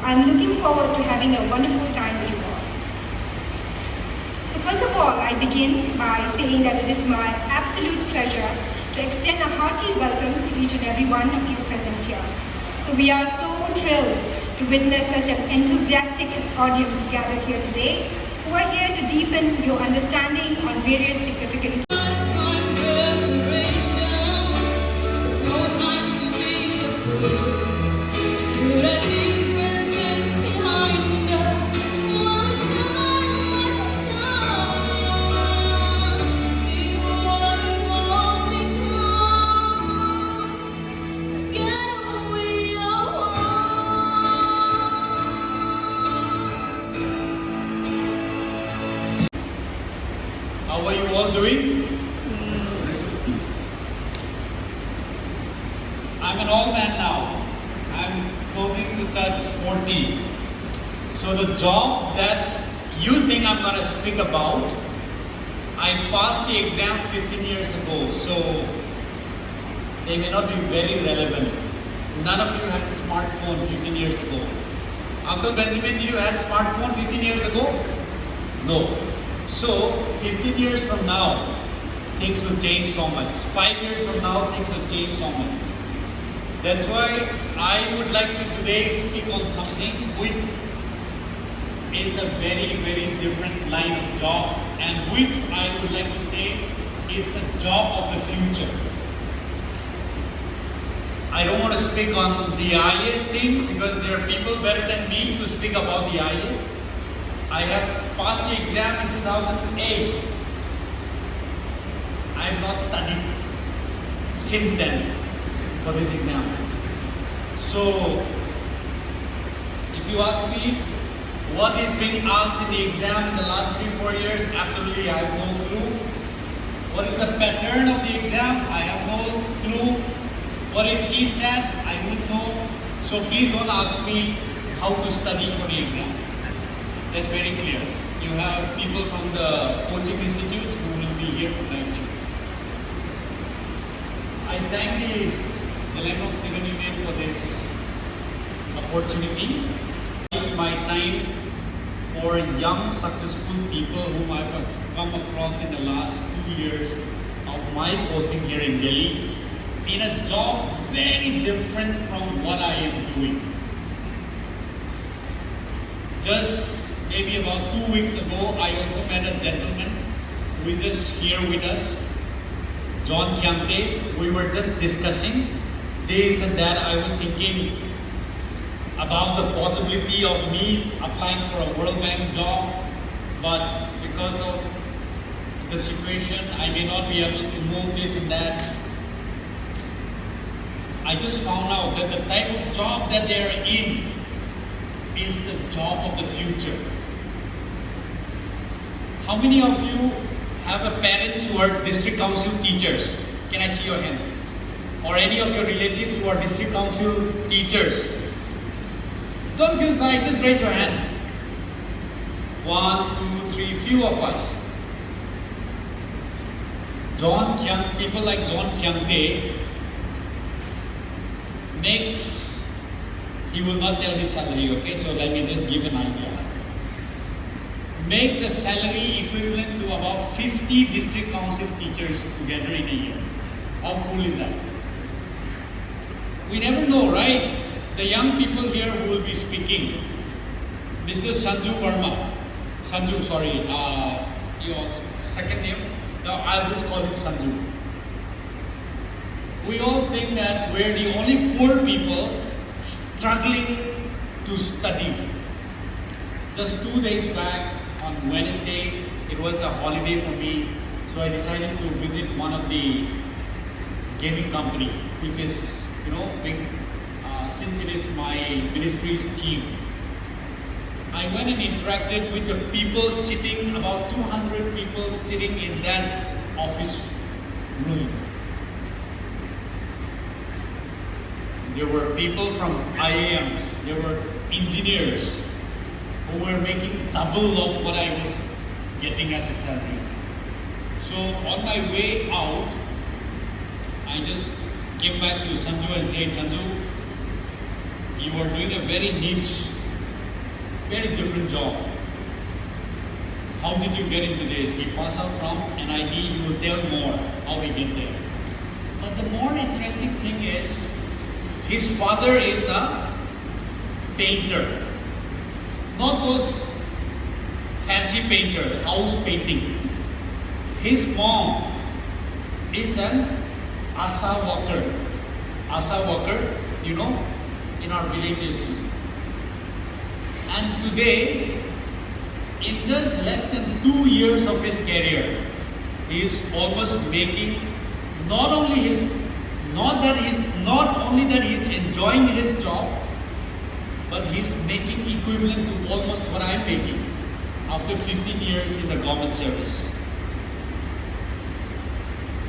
I'm looking forward to having a wonderful time with you all. So first of all, I begin by saying that it is my absolute pleasure to extend a hearty welcome to each and every one of you present here. So we are so thrilled to witness such an enthusiastic audience gathered here today, who are here to deepen your understanding on various significant How are you all doing? I'm an old man now. I'm closing to touch 40. So the job that you think I'm going to speak about, I passed the exam 15 years ago, so they may not be very relevant. None of you had a smartphone 15 years ago. Uncle Benjamin, did you have a smartphone 15 years ago? No. So, 15 years from now, things will change so much. 5 years from now, things will change so much. That's why I would like to today speak on something which is a very, very different line of job, and which I would like to say is the job of the future. I don't want to speak on the IAS thing because there are people better than me to speak about the IAS. I have passed the exam in 2008. I have not studied since then for this exam. So, if you ask me what is being asked in the exam in the last 3-4 years, absolutely I have no clue. What is the pattern of the exam? I have no clue. What is CSAT? I don't know. So please don't ask me how to study for the exam. That's very clear. You have people from the coaching institutes who will be here to guide you. I thank the Zeliangrong Student Union for this opportunity. My time for young, successful people whom I have come across in the last 2 years of my posting here in Delhi, in a job very different from what I am doing. Just maybe about 2 weeks ago, I also met a gentleman who is just here with us, Sir.John Khiangte. We were just discussing this and that. I was thinking about the possibility of me applying for a World Bank job, but because of the situation, I may not be able to move this and that. I just found out that the type of job that they are in is the job of the future. How many of you have a parents who are district council teachers? Can I see your hand? Or any of your relatives who are district council teachers? Don't feel shy, just raise your hand. 1, 2, 3, few of us. People like Sir.John Khiangte makes, he will not tell his salary, okay? So let me just give an idea. Makes a salary equivalent to about 50 district council teachers together in a year. How cool is that? We never know, right? The young people here who will be speaking. Mr. Sanju Verma. Sanju, sorry, your second name? No, I'll just call him Sanju. We all think that we're the only poor people struggling to study. Just 2 days back, on Wednesday, it was a holiday for me, so I decided to visit one of the gaming company, which is, big, since it is my ministry's team. I went and interacted with the people sitting, about 200 people sitting in that office room. There were people from IAMs, there were engineers who were making double of what I was getting as a salary. So on my way out, I just came back to Sanju and said, Sanju, you are doing a very niche very different job. How did you get into this? He passed out from NID, he will tell more how he get there. But the more interesting thing is, his father is a painter. Not those fancy painter, house painting. His mom is an asa worker. Asa worker, you know, in our villages. And today, in just less than 2 years of his career, he is almost making not only that he's enjoying his job, but he's making equivalent to almost what I'm making after 15 years in the government service.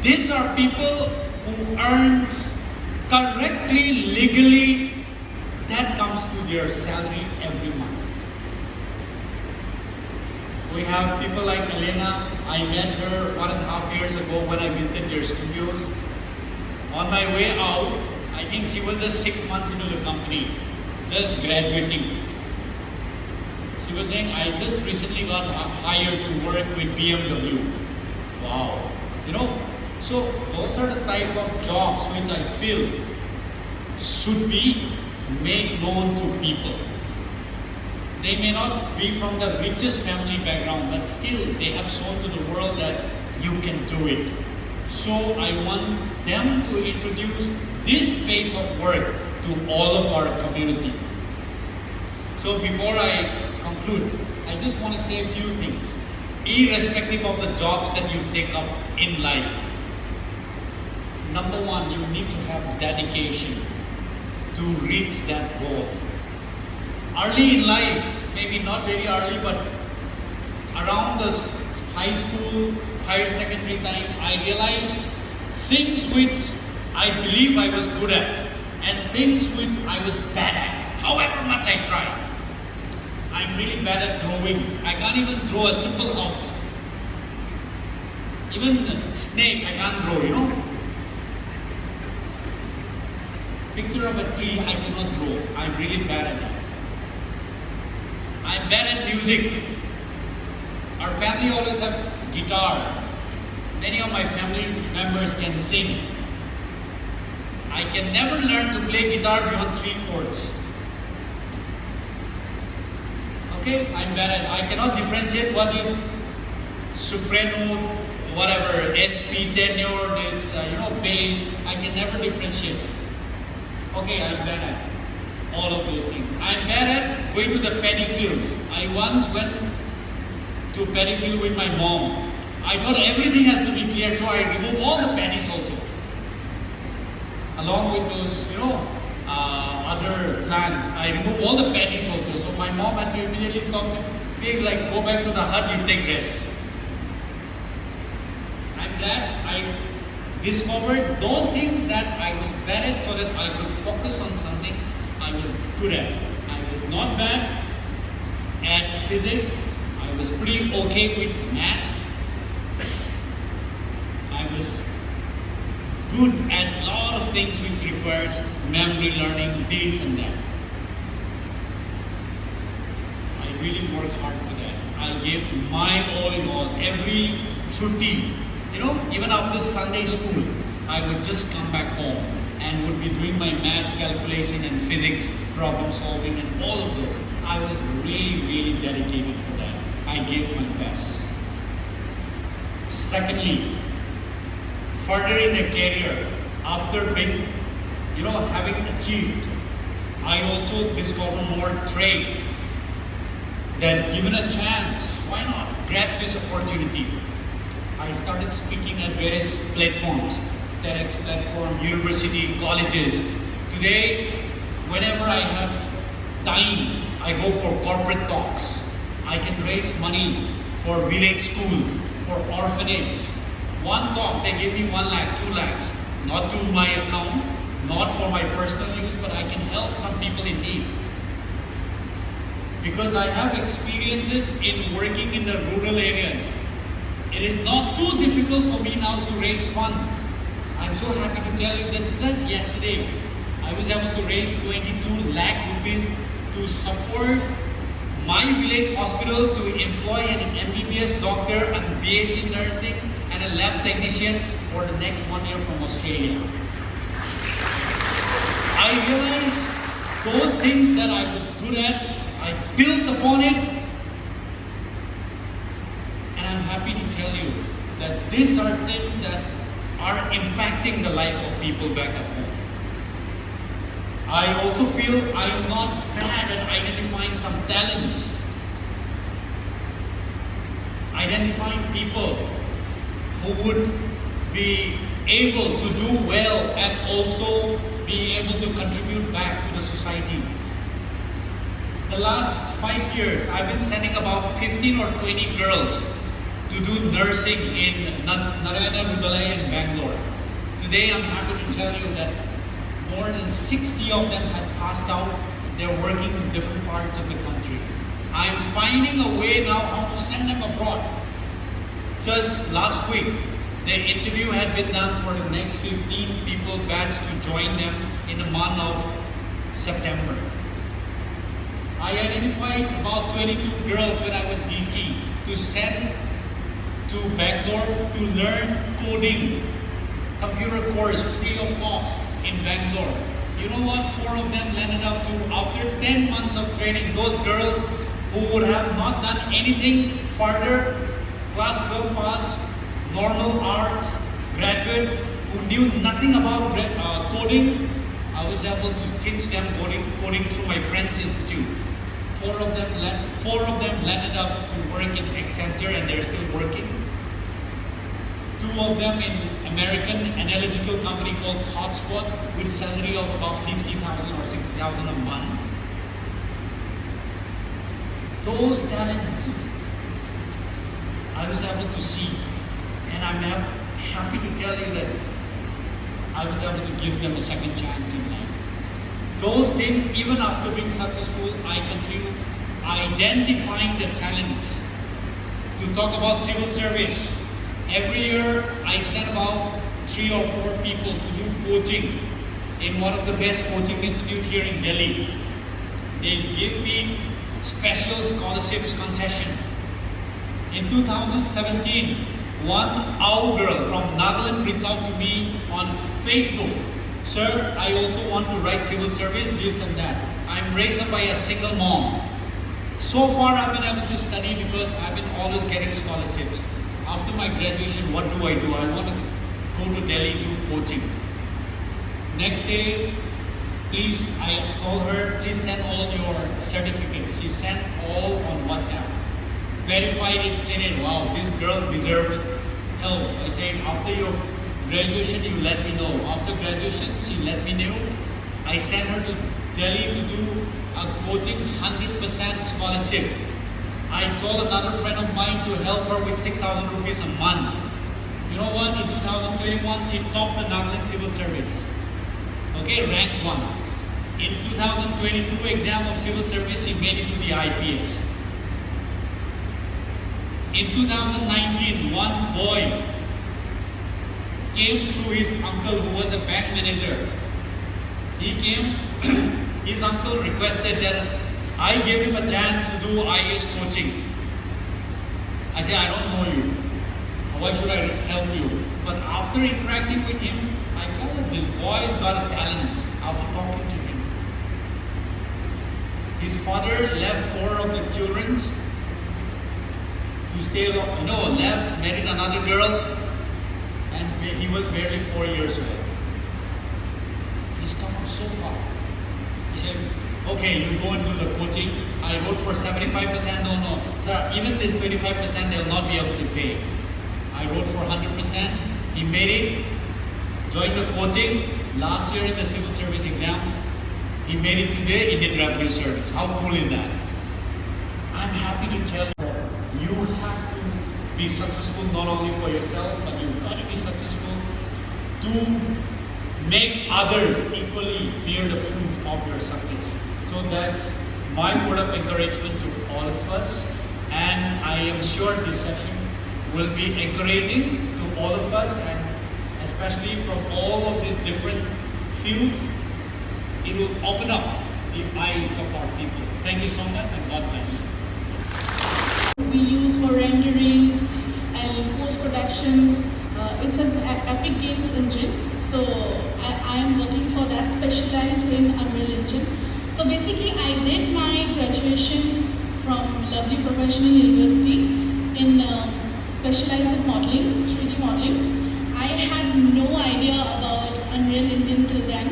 These are people who earns correctly, legally, that comes to their salary every month. We have people like Elena. I met her 1.5 years ago when I visited their studios. On my way out, I think she was just 6 months into the company, just graduating. She was saying, I just recently got hired to work with BMW. Wow. You know, so those are the type of jobs which I feel should be made known to people. They may not be from the richest family background, but still they have shown to the world that you can do it. So I want them to introduce this space of work to all of our community. So before I conclude, I just want to say a few things. Irrespective of the jobs that you take up in life, number one, you need to have dedication to reach that goal. Early in life, maybe not very early, but around the high school, higher secondary time, I realized things which I believe I was good at and things which I was bad at, however much I tried. I'm really bad at drawings. I can't even draw a simple house. Even a snake I can't draw, you know. Picture of a tree I cannot draw. I'm really bad at it. I'm bad at music. Our family always have guitar. Many of my family members can sing. I can never learn to play guitar beyond 3 chords. Okay, I'm bad at it. I cannot differentiate what is soprano, whatever, SP, tenor, this, bass. I can never differentiate. Okay, I'm bad at all of those things. I'm bad at going to the paddy fields. I once went to paddy field with my mom. I thought everything has to be clear, so I remove all the paddies also. Along with those, other plants. I remove all the paddies also. So my mom had to immediately stop me. Please, go back to the hut, you take rest. I'm glad I discovered those things that I was bad at so that I could focus on something I was good at. I was not bad at physics. I was pretty okay with math. I was good at a lot of things which requires memory learning, this and that. I really work hard for that. I gave my all in all, every chutti. Even after Sunday school, I would just come back home and would be doing my maths calculation and physics, problem solving and all of those. I was really, really dedicated for that. I gave my best. Secondly, further in the career, after being, having achieved, I also discover more trade. That given a chance, why not grab this opportunity? I started speaking at various platforms, TEDx platform, university, colleges. Today, whenever I have time, I go for corporate talks. I can raise money for village schools, for orphanage. One talk, they give me 1 lakh, 2 lakhs, not to my account, not for my personal use, but I can help some people in need. Because I have experiences in working in the rural areas. It is not too difficult for me now to raise funds. I'm so happy to tell you that just yesterday, I was able to raise 22 lakh rupees to support my village hospital to employ an MBBS doctor, a BSc nursing, and a lab technician for the next 1 year from Australia. I realized those things that I was good at, I built upon it, and I'm happy to tell you that these are things that are impacting the life of people back at home. I also feel I am not bad at identifying some talents, identifying people who would be able to do well and also be able to contribute back to the society. The last 5 years, I've been sending about 15 or 20 girls to do nursing in Narayana Rudalaya in Bangalore. Today, I'm happy to tell you that more than 60 of them had passed out. They're working in different parts of the country. I'm finding a way now how to send them abroad. Just last week, the interview had been done for the next 15 people batch to join them in the month of September. I identified about 22 girls when I was DC to send to Bangalore to learn coding, computer course free of cost in Bangalore. You know what? 4 of them landed up to, after 10 months of training, those girls who would have not done anything further, class 12 pass, normal arts, graduate, who knew nothing about coding, I was able to teach them coding through my Friends Institute. 4 of them landed up to work in Accenture and they're still working. 2 of them in American analytical company called Hotspot with salary of about 50,000 or 60,000 a month. Those talents I was able to see, and I'm happy to tell you that I was able to give them a second chance in life. Those things, even after being successful, I continue identifying the talents. To talk about civil service, every year I send about 3 or 4 people to do coaching in one of the best coaching institutes here in Delhi. They give me special scholarships concession. In 2017, one OW girl from Nagaland reached out to me on Facebook. Sir, I also want to write civil service, this and that. I'm raised up by a single mom. So far I've been able to study because I've been always getting scholarships. After my graduation, what do? I want to go to Delhi, do coaching. Next day, please, I told her, please send all your certificates. She sent all on WhatsApp. Verified it, said it, wow, this girl deserves help. I said, after your graduation, you let me know. After graduation, she let me know. I sent her to Delhi to do a coaching 100% scholarship. I told another friend of mine to help her with 6,000 rupees a month. You know what? In 2021, she topped the Nagaland Civil Service. Okay, rank 1. In 2022 exam of civil service, she made it to the IPS. In 2019, one boy came through his uncle who was a bank manager. He came, his uncle requested that I gave him a chance to do IAS coaching. I said, I don't know you. Why should I help you? But after interacting with him, I felt that this boy's got a talent after talking to him. His father left 4 of the children to stay alone. No, left, married another girl, and he was barely 4 years old. He's come up so far. He said, okay, you go and do the coaching. I wrote for 75%, no. Sir, even this 25% they'll not be able to pay. I wrote for 100%. He made it, joined the coaching. Last year in the civil service exam, he made it to the Indian Revenue Service. How cool is that? I'm happy to tell you that you have to be successful not only for yourself, but you've got to be successful to make others equally bear the fruit of your success. So that's my word of encouragement to all of us, and I am sure this session will be encouraging to all of us, and especially from all of these different fields. It will open up the eyes of our people. Thank you so much, and God bless. we use for renderings and post-productions. It's an Epic Games engine, so I am working for that, specialized in Unreal Engine. So basically, I did my graduation from lovely professional university in specialized in modeling, 3D modeling. I had no idea about Unreal Engine till then.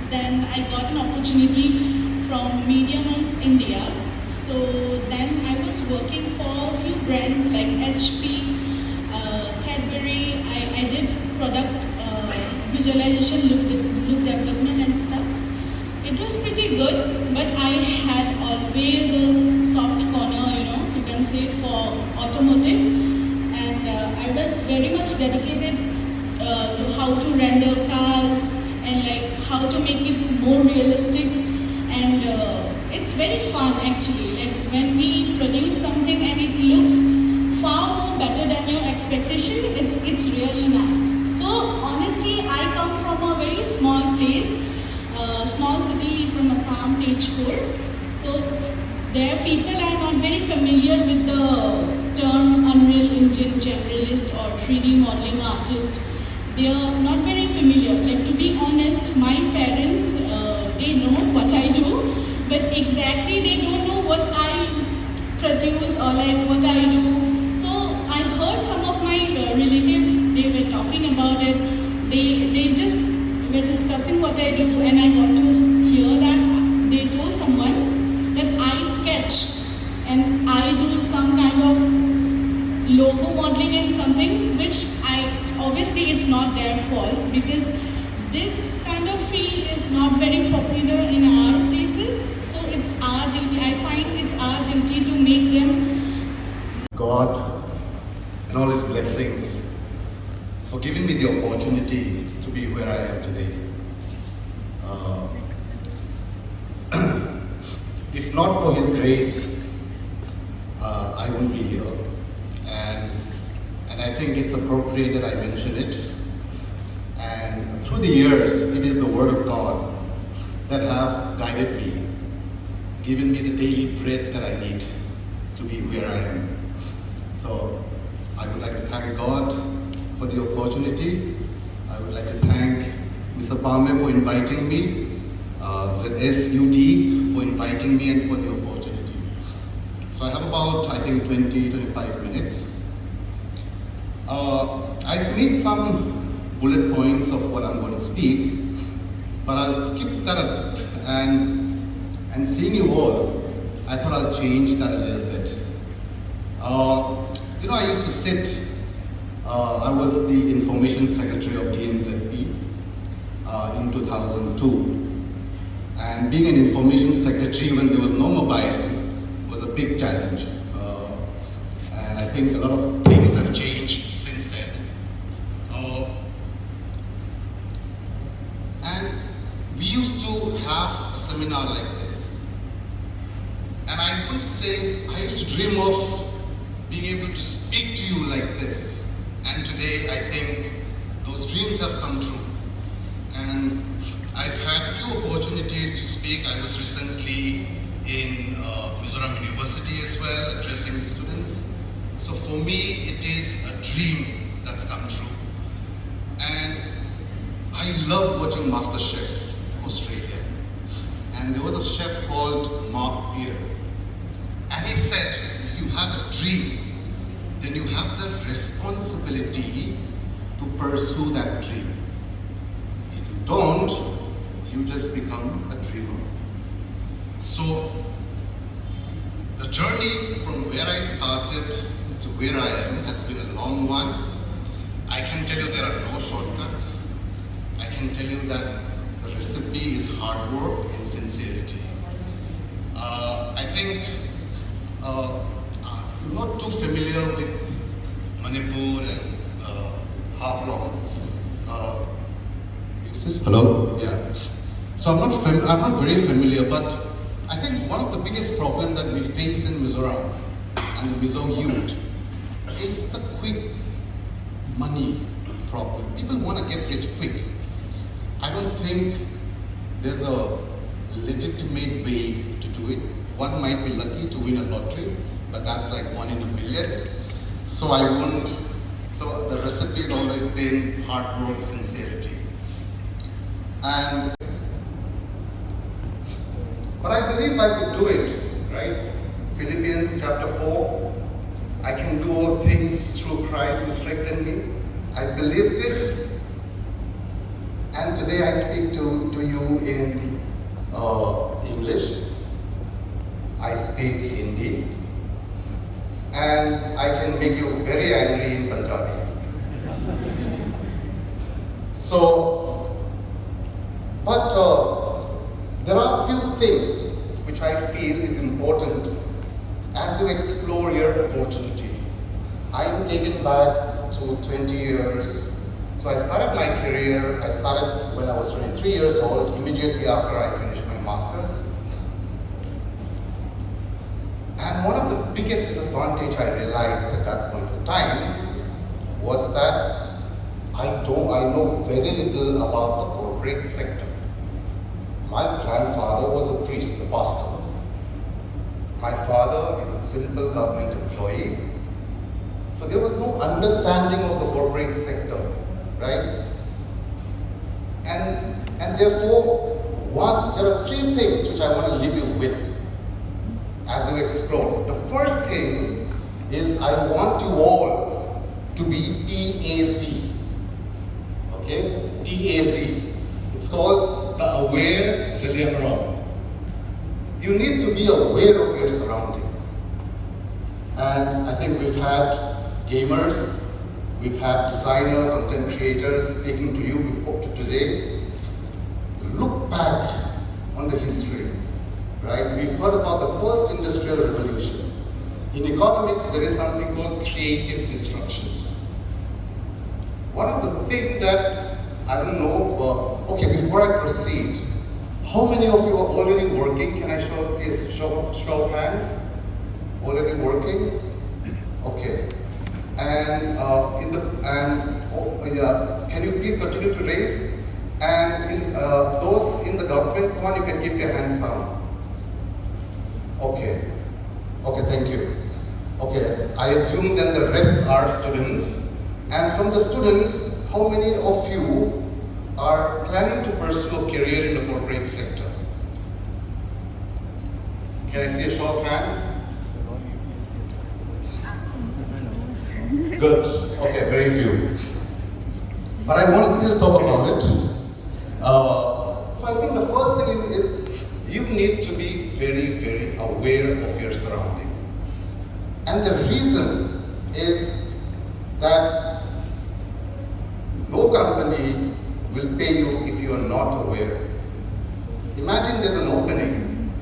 Then I got an opportunity from Mediamonks India. So then I was working for a few brands like HP, Cadbury. I did product visualization, look development and stuff. It was pretty good, but I had always a soft corner, you can say, for automotive. And I was very much dedicated to how to render cars and like how to make it more realistic. And it's very fun actually, like when we produce something and it looks far more better than your expectation, it's really nice. So honestly, I come from a very small place, small city from Assam, Tejpur. So there people are not very familiar with the term Unreal Engine generalist or 3D modeling artist. They are not very familiar. Like, to be honest, my parents, they know what I do, but exactly they don't know what I produce or like what I do. So I heard some of my relatives, they were talking about it. They just were discussing what I do, and I got to hear that they told someone that I sketch and I do some kind of logo modeling and something which obviously it's not their fault, because this kind of field is not very popular in our places. So it's our duty, I find it's our duty to make them. God and all His blessings for giving me the opportunity to be where I am today. If not for His grace, I wouldn't be here. And I think it's appropriate that I mention it. And through the years, it is the Word of God that have guided me, given me the daily bread that I need to be where I am. So I would like to thank God for the opportunity. I would like to thank Mr. Pame for inviting me, ZSUD for inviting me and for the opportunity. So I have about, I think, 20-25 minutes. I've made some bullet points of what I'm going to speak, but I'll skip that and seeing you all, I thought I'll change that a little bit. I used to sit, I was the Information Secretary of DMZP in 2002. And being an Information Secretary when there was no mobile was a big challenge. And I think a lot of things have changed since then. And we used to have a seminar like this. And I would say, I used to dream of being able to speak to you like this. And today, I think those dreams have come true. And I've had few opportunities to speak. I was recently in Mizoram University as well, addressing the students. So for me, it is a dream that's come true. And I love watching MasterChef Australia. And there was a chef called Mark Beer. And he said, if you have a dream, then you have the responsibility to pursue that dream. If you don't, you just become a dreamer. So, the journey from where I started to where I am has been a long one. I can tell you there are no shortcuts. I can tell you that the recipe is hard work and sincerity. I think I'm not too familiar with Manipur and Haflong. Hello? Yeah. So I'm not very familiar, but I think one of the biggest problems that we face in Mizoram and the Mizo youth is the quick money problem. People want to get rich quick. I don't think there's a legitimate way to do it. One might be lucky to win a lottery, but that's like 1 in a million. So I wouldn't, so the recipe has always been hard work, sincerity. But I believe I could do it, right? Philippians chapter 4, I can do all things through Christ who strengthened me. I believed it, and today I speak to you in English. I speak Hindi, and I can make you very angry in Punjabi. But there are a few things which I feel is important as you explore your opportunity. I am taken back to 20 years. So I started my career, I started when I was 23 years old, immediately after I finished my master's. And one of the biggest disadvantages I realized at that point of time was that I know very little about the corporate sector. My grandfather was a priest, a pastor. My father is a simple government employee. So there was no understanding of the corporate sector, right? And therefore, there are 3 things which I want to leave you with as you explore. The first thing is I want you all to be TAZ. Okay? TAZ. It's called the Aware Zeliangrong. You need to be aware of your surrounding. And I think we've had gamers, we've had designer, content creators speaking to you before today. Look back on the history, right? We've heard about the first industrial revolution. In economics, there is something called creative destructions. One of the things that, I don't know, okay, before I proceed, how many of you are already working? Can I see a show of hands? Already working? Okay. And can you please continue to raise? And those in the government one, you can keep your hands down. Okay. Okay, thank you. Okay, I assume then the rest are students. And from the students, how many of you are planning to pursue a career in the corporate sector? Can I see a show of hands? Good. Okay, very few. But I want to still talk about it. So I think the first thing is you need to be very, very aware of your surrounding. And the reason is that no company will pay you if you are not aware. Imagine there's an opening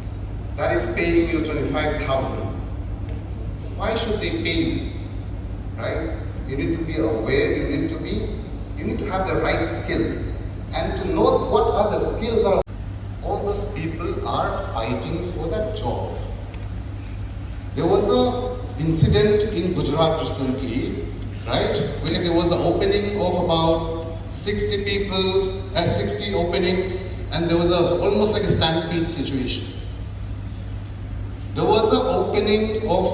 that is paying you 25,000. Why should they pay you? Right? You need to be aware, you need to have the right skills and to know what are the skills are. All those people are fighting for that job. There was an incident in Gujarat recently, right? Where there was an opening of about 60 people, 60 opening, and there was almost like a stampede situation. There was an opening of,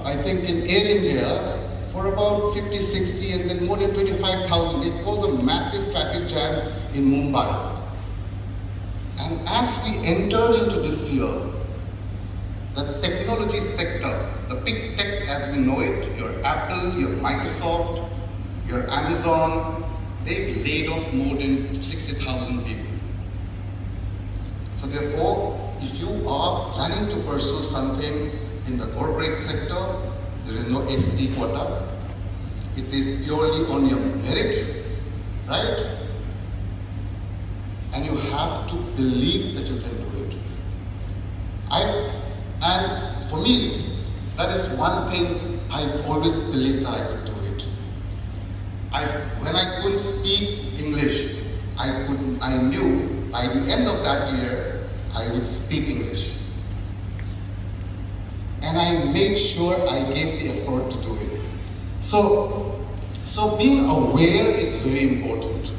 I think in Air India, for about 50, 60, and then more than 25,000. It caused a massive traffic jam in Mumbai. And as we entered into this year, the technology sector, the big tech as we know it, your Apple, your Microsoft, your Amazon, they've laid off more than 60,000 people. So therefore, if you are planning to pursue something in the corporate sector, there is no ST quota. It is purely on your merit, right? And you have to believe that you can do it. And for me, that is one thing I've always believed that I could do it. When I couldn't speak English, I knew by the end of that year, I would speak English. And I made sure I gave the effort to do it. So being aware is very important.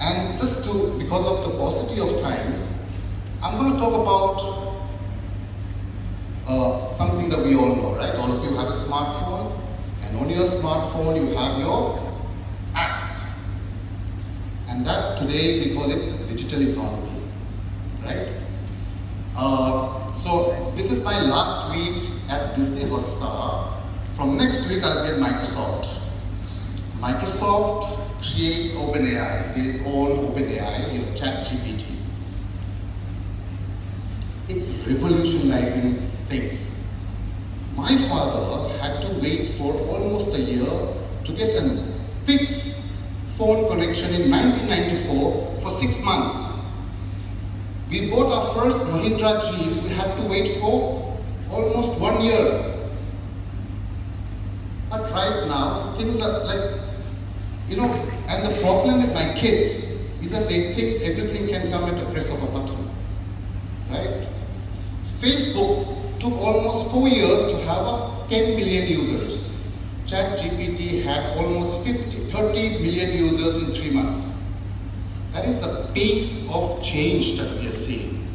And because of the paucity of time, I'm going to talk about something that we all know, right? All of you have a smartphone, and on your smartphone you have your apps. And that today we call it the digital economy, right? So this is my last week at Disney-Hotstar. From next week I'll be at Microsoft. Microsoft creates OpenAI. They own OpenAI, ChatGPT. It's revolutionizing things. My father had to wait for almost a year to get a fixed phone connection in 1994 for 6 months. We bought our first Mahindra Jeep, we had to wait for almost 1 year. But right now, things are like, and the problem with my kids is that they think everything can come at the press of a button, right? Facebook took almost 4 years to have 10 million users. ChatGPT had almost 30 million users in 3 months. That is the pace of change that we are seeing.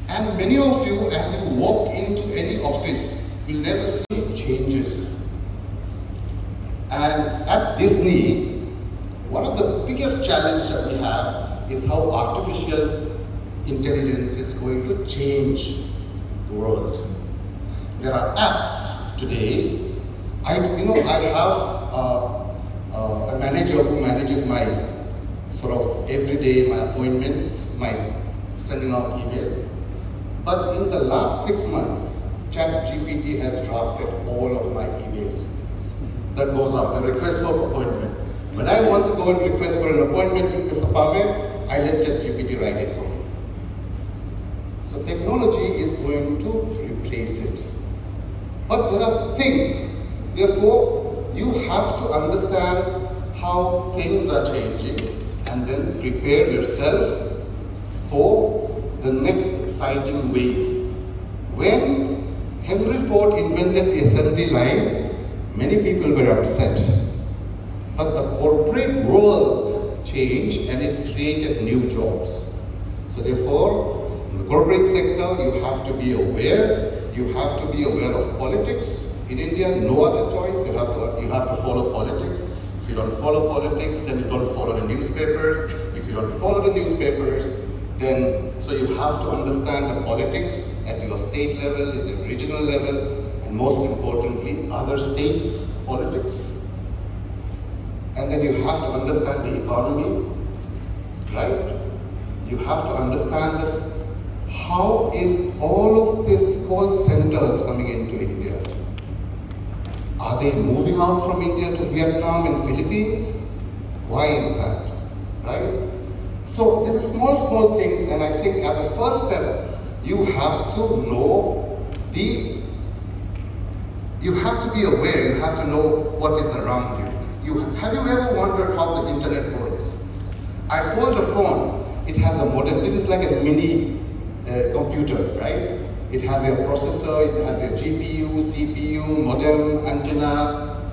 And many of you, as you walk into any office, will never see changes. And at Disney, one of the biggest challenges that we have is how artificial intelligence is going to change the world. There are apps today. I have a manager who manages my sort of everyday, my appointments, my sending out email. But in the last 6 months, ChatGPT has drafted all of my emails. That goes out, a request for appointment. When I want to go and request for an appointment with Mr. Pame, I let ChatGPT write it for me. So technology is going to replace it. But there are things, therefore, you have to understand how things are changing and then prepare yourself for the next exciting wave. When Henry Ford invented the assembly line, many people were upset. But the corporate world changed and it created new jobs. So therefore, in the corporate sector, you have to be aware. You have to be aware of politics. In India, no other choice. You have to follow politics. If you don't follow politics, then you don't follow the newspapers. If you don't follow the newspapers, then so you have to understand the politics at your state level, at your regional level, and most importantly, other states' politics. And then you have to understand the economy, right? You have to understand that how is all of this call centers coming into India? Are they moving out from India to Vietnam and Philippines? Why is that, right? So there's small things, and I think as a first step, you have to know you have to be aware, you have to know what is around you. Have you ever wondered how the internet works? I hold a phone, it has a modem, this is like a mini computer, right? It has a processor, it has a GPU, CPU, modem, antenna,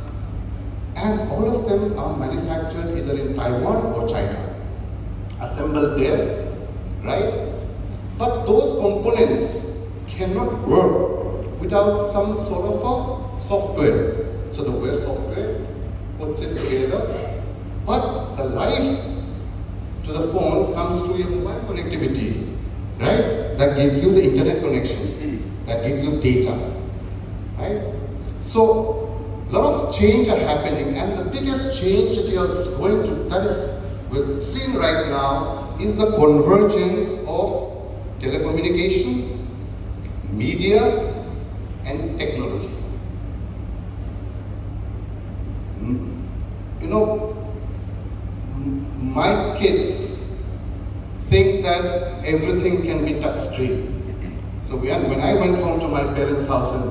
and all of them are manufactured either in Taiwan or China, assembled there, right? But those components cannot work without some sort of a software. So the web software puts it together, but the life to the phone comes through your mobile connectivity, right? That gives you the internet connection, that gives you data, right? So a lot of change are happening, and the biggest change that we're seeing right now is the convergence of telecommunication, media, and technology. My kids think that everything can be touch screen. So when I went home to my parents' house in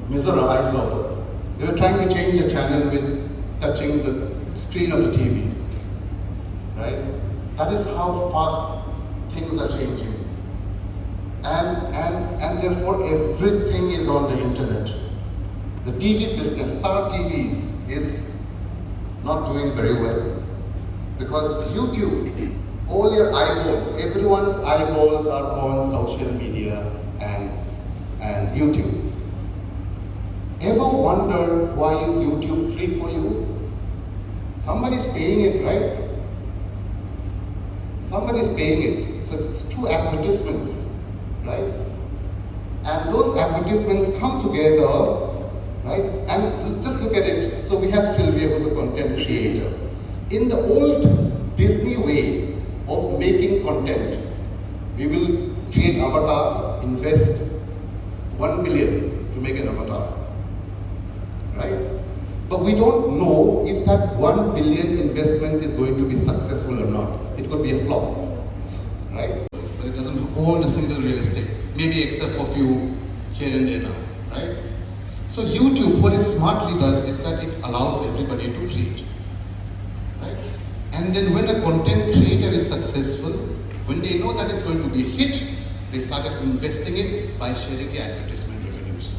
Mizoram, they were trying to change the channel with touching the screen of the TV, right? That is how fast things are changing. And therefore everything is on the internet. The TV business, Star TV, is not doing very well because YouTube, all your eyeballs, everyone's eyeballs are on social media and YouTube. Ever wonder why is YouTube free for you? Somebody's paying it, right? Somebody's paying it. So it's through advertisements, right? And those advertisements come together, right? And just look at it. So we have Sylvia, who's a content creator. In the old Disney way of making content, we will create avatar, invest 1 billion to make an avatar, right? But we don't know if that 1 billion investment is going to be successful or not. It could be a flop, right? But it doesn't own a single real estate, maybe except for a few here and there now, right? So YouTube, what it smartly does is that it allows everybody to create, right? And then when a content creator is successful, when they know that it's going to be a hit, they started investing it by sharing the advertisement revenues.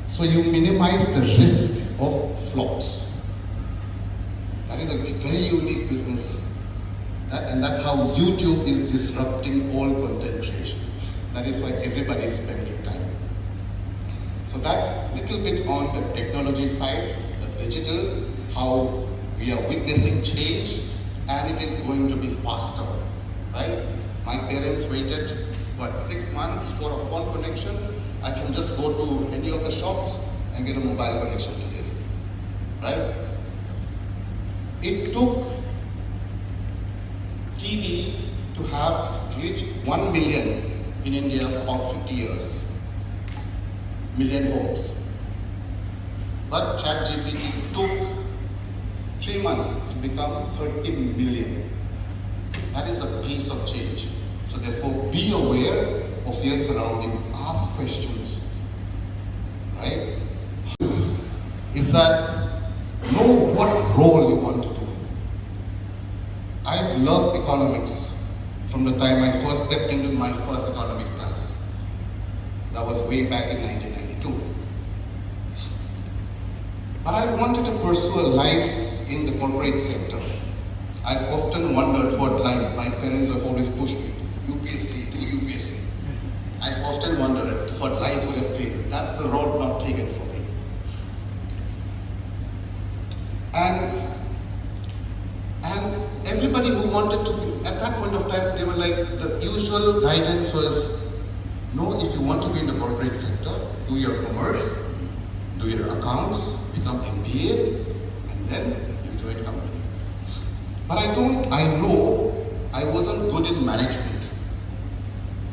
So you minimize the risk of flops. That is a very unique business. And that's how YouTube is disrupting all content creation. That is why everybody is spending time. So that's a little bit on the technology side, the digital, how we are witnessing change, and it is going to be faster, right? My parents waited, 6 months for a phone connection. I can just go to any of the shops and get a mobile connection today, right? It took TV to have reached 1 million in India for about 50 years. Million homes. But ChatGPT took 3 months to become 30 million. That is the pace of change. So therefore, be aware of your surrounding. Ask questions, right? Is that know what role you want to do. I've loved economics from the time I first stepped into my first economic class. That was way back in 1992. But I wanted to pursue a life in the corporate sector. I've often wondered what life, my parents have always pushed me, UPSC, do UPSC. I've often wondered what life would have been. That's the road not taken for me. And everybody who wanted to be, at that point of time, they were like, the usual guidance was, no, if you want to be in the corporate sector, do your commerce, do your accounts, become MBA, and then you join company. But I know I wasn't good in management.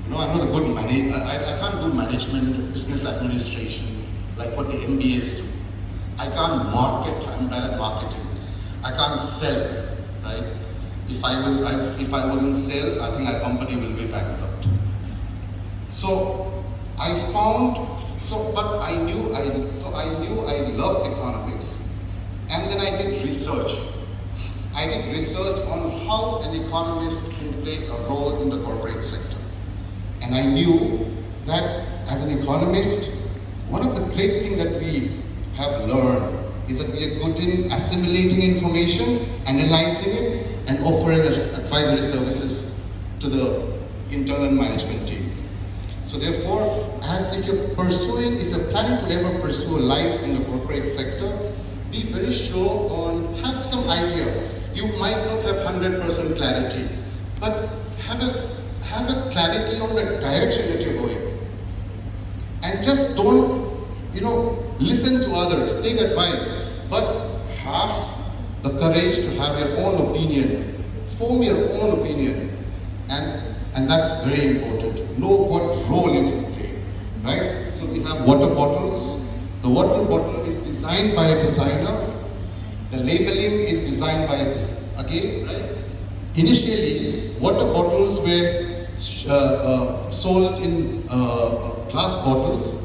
I'm not a good manager. I can't do management, business administration, like what the MBAs do. I can't market, I'm bad at marketing. I can't sell, right? If I was in sales, I think our company will be bankrupt. So I knew I loved economics. And then I did research. I did research on how an economist can play a role in the corporate sector. And I knew that as an economist, one of the great things that we have learned is that we are good in assimilating information, analyzing it, and offering advisory services to the internal management team. So therefore, if you're planning to ever pursue a life in the corporate sector, be very sure have some idea. You might not have 100% clarity, but have a clarity on the direction that you're going. And just don't, listen to others, take advice, but have the courage to have your own opinion, form your own opinion, and that's very important. Know what role you can play, right? So we have water bottles. The water bottle is designed by a designer. The labeling is designed by again, right? Initially, water bottles were sold in glass bottles,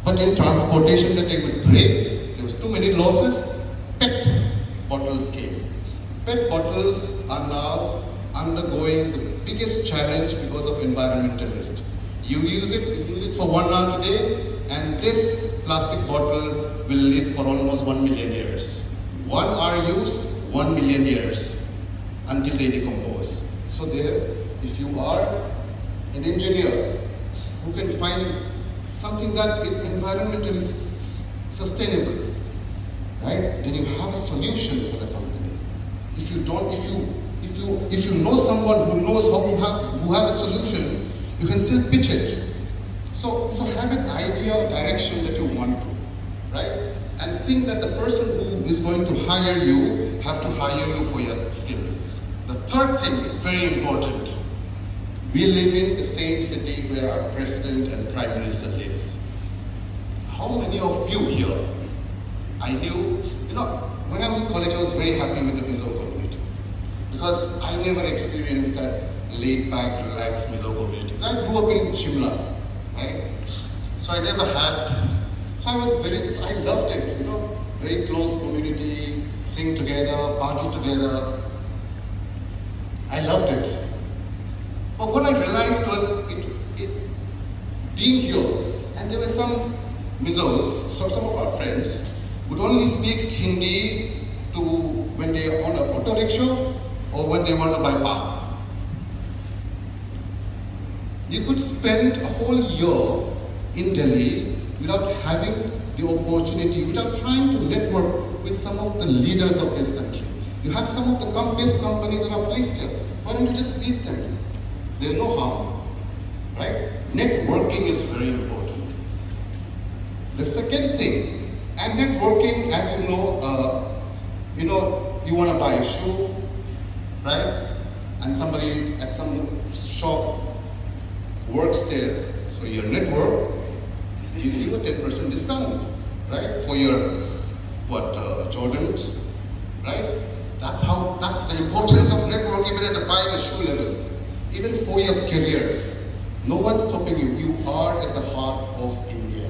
but in transportation that they would break, there was too many losses, PET bottles came. PET bottles are now undergoing the biggest challenge because of environmentalists. You use it for 1 hour today, and this plastic bottle will live for almost 1 million years. 1 hour use, 1 million years until they decompose. So there, if you are an engineer who can find something that is environmentally sustainable, right? Then you have a solution for the company. If you don't, if you know someone who knows who have a solution, you can still pitch it. So have an idea of direction that you want to, right? And think that the person who is going to hire you have to hire you for your skills. The third thing, very important, we live in the same city where our president and prime minister lives. How many of you here, I knew, when I was in college, I was very happy with the Mizo community because I never experienced that laid back, relaxed Mizo community. I grew up in Shimla, right? So I never had, so I loved it, very close community, sing together, party together. I loved it. But what I realized was being here, and there were some Mizos, so some of our friends would only speak Hindi to when they are on an auto rickshaw or when they want to buy Pame. You could spend a whole year in Delhi without having the opportunity, without trying to network with some of the leaders of this country. You have some of the best companies that are placed here. Why don't you just meet them? There's no harm, right? Networking is very important. The second thing, and networking, as you know, you want to buy a shoe, right? And somebody at some shop works there, so your network gives you a 10% discount, right? For your, Jordans, right? That's the importance of network even at buying a shoe level. Even for your career, no one's stopping you. You are at the heart of India,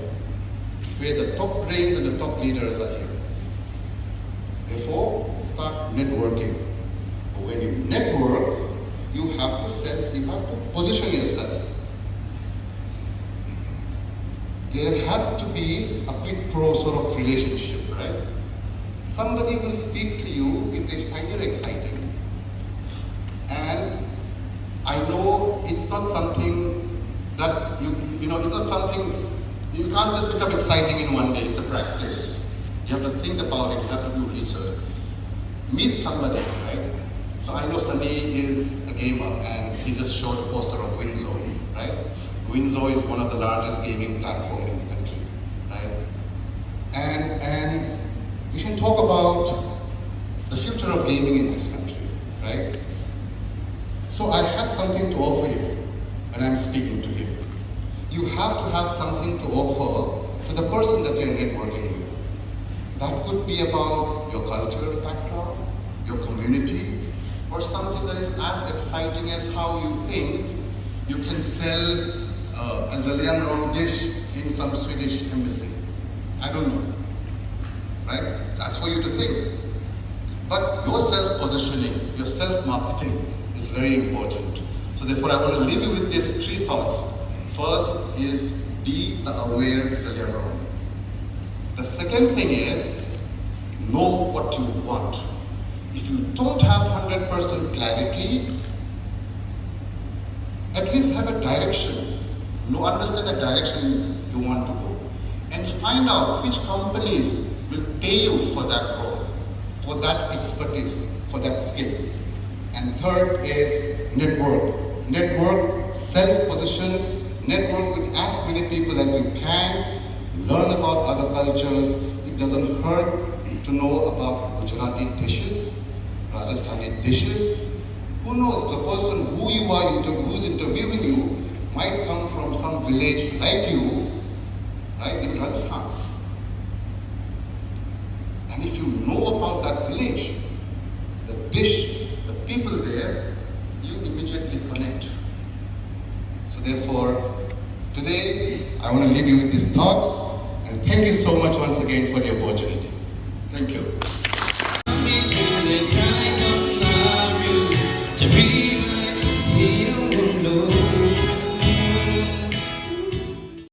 where the top brains and the top leaders are here. Therefore, start networking. But when you network, you have to position yourself. There has to be a quid pro sort of relationship, right? Somebody will speak to you if they find you exciting. And I know it's not something that it's not something, you can't just become exciting in one day, it's a practice. You have to think about it, you have to do research. Meet somebody, right? So I know Sunny is a gamer and he just showed a poster of Winzo, right? Winzo is one of the largest gaming platforms in the country, right? And we can talk about the future of gaming in this country, right? So I have something to offer you when I'm speaking to you. You have to have something to offer to the person that you're networking with. That could be about your cultural background, your community, or something that is as exciting as how you think you can sell a Zeliangrong dish in some Swedish embassy. I don't know, right? That's for you to think. But your self-positioning, your self-marketing is very important. So therefore I want to leave you with these three thoughts. First is be the aware Zeliangrong. The second thing is know what you want. If you don't have 100% clarity, at least have a direction. Understand the direction you want to go. And find out which companies will pay you for that role, for that expertise, for that skill. And third is network. Network, self-position, network with as many people as you can. Learn about other cultures. It doesn't hurt to know about Gujarati dishes, Rajasthani dishes. Who knows, the person who you are who's interviewing you might come from some village like you, right, in Rajasthan. And if you know about that village, the dish, the people there, you immediately connect. So therefore, today, I want to leave you with these thoughts, and thank you so much once again for the opportunity.